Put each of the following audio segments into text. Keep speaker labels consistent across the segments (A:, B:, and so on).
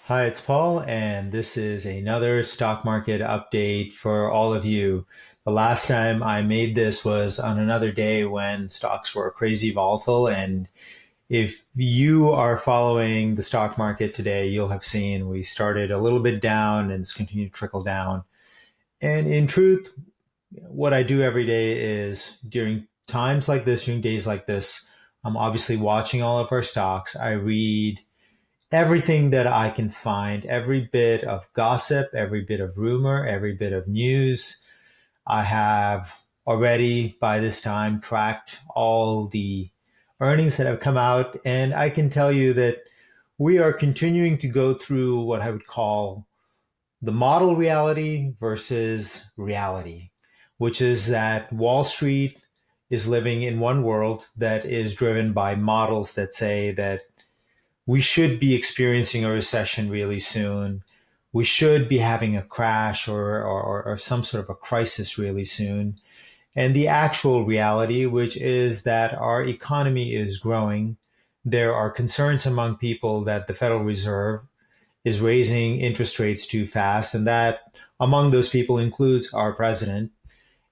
A: Hi, it's Paul, and this is another stock market update for all of you. The last time I made this was on another day when stocks were crazy volatile. And if you are following the stock market today, you'll have seen we started a little bit down and it's continued to trickle down. And in truth, what I do every day is during times like this, during days like this, I'm obviously watching all of our stocks. I read everything that I can find, every bit of gossip, every bit of rumor, every bit of news. I have already by this time tracked all the earnings that have come out, and I can tell you that we are continuing to go through what I would call the model reality versus reality, which is that Wall Street is living in one world that is driven by models that say that we should be experiencing a recession really soon. We should be having a crash or some sort of a crisis really soon. And the actual reality, which is that our economy is growing. There are concerns among people that the Federal Reserve is raising interest rates too fast. And that among those people includes our president.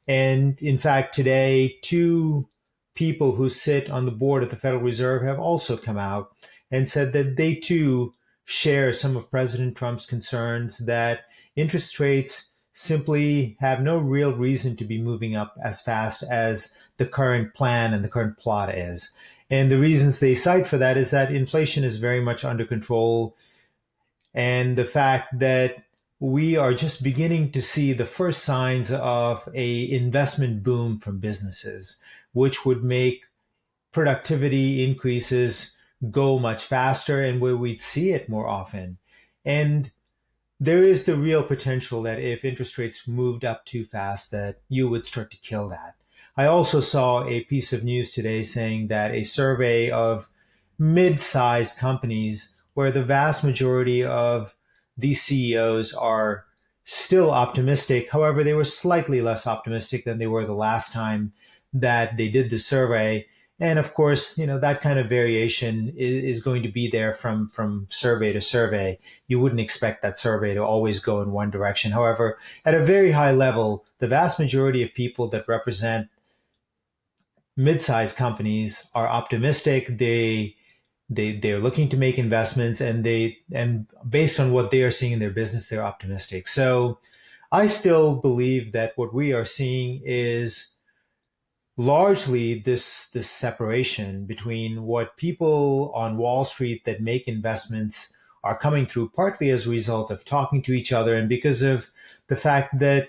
A: And in fact, today, two people who sit on the board at the Federal Reserve have also come out and said that they too share some of President Trump's concerns that interest rates simply have no real reason to be moving up as fast as the current plan and the current plot is. And the reasons they cite for that is that inflation is very much under control, and the fact that we are just beginning to see the first signs of a investment boom from businesses, which would make productivity increases go much faster and where we'd see it more often. And there is the real potential that if interest rates moved up too fast, that you would start to kill that. I also saw a piece of news today saying that a survey of mid-sized companies where the vast majority of these CEOs are still optimistic. However, they were slightly less optimistic than they were the last time that they did the survey. And of course, that kind of variation is going to be there from survey to survey. You wouldn't expect that survey to always go in one direction. However, at a very high level, the vast majority of people that represent mid-sized companies are optimistic. They're looking to make investments, and based on what they are seeing in their business, they're optimistic. So I still believe that what we are seeing is largely this separation between what people on Wall Street that make investments are coming through, partly as a result of talking to each other and because of the fact that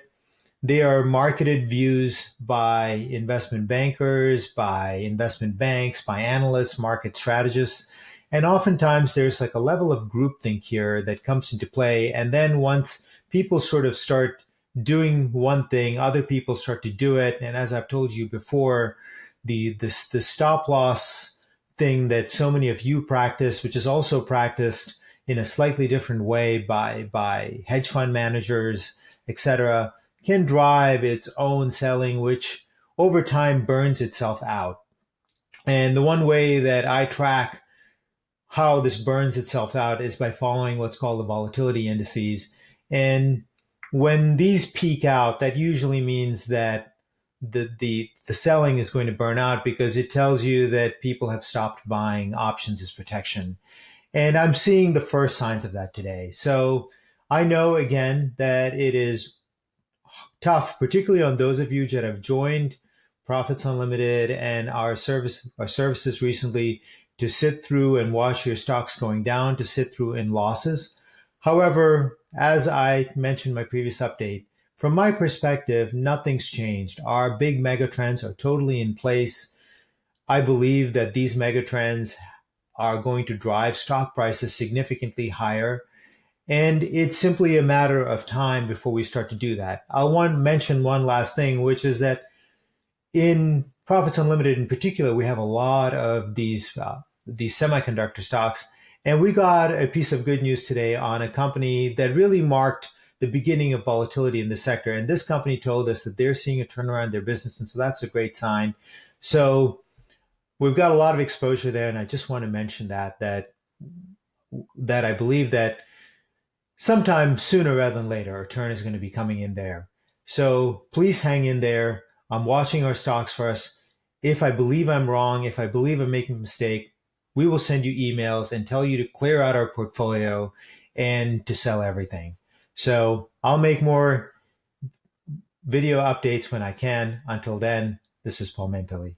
A: they are marketed views by investment bankers, by investment banks, by analysts, market strategists. And oftentimes there's like a level of groupthink here that comes into play. And then once people sort of start doing one thing, other people start to do it. And as I've told you before, the stop loss thing that so many of you practice, which is also practiced in a slightly different way by hedge fund managers, etc., can drive its own selling, which over time burns itself out. And the one way that I track how this burns itself out is by following what's called the volatility indices. And when these peak out, that usually means that the selling is going to burn out because it tells you that people have stopped buying options as protection. And I'm seeing the first signs of that today. So I know again that it is tough, particularly on those of you that have joined Profits Unlimited and our services recently, to sit through and watch your stocks going down, to sit through in losses. However, as I mentioned in my previous update, from my perspective, nothing's changed. Our big mega trends are totally in place. I believe that these mega trends are going to drive stock prices significantly higher. And it's simply a matter of time before we start to do that. I'll mention one last thing, which is that in Profits Unlimited in particular, we have a lot of these semiconductor stocks. And we got a piece of good news today on a company that really marked the beginning of volatility in the sector. And this company told us that they're seeing a turnaround in their business. And so that's a great sign. So we've got a lot of exposure there. And I just want to mention that I believe that sometime sooner rather than later, a turn is going to be coming in there. So please hang in there. I'm watching our stocks for us. If I believe I'm wrong, if I believe I'm making a mistake, we will send you emails and tell you to clear out our portfolio and to sell everything. So I'll make more video updates when I can. Until then, this is Paul Mampilly.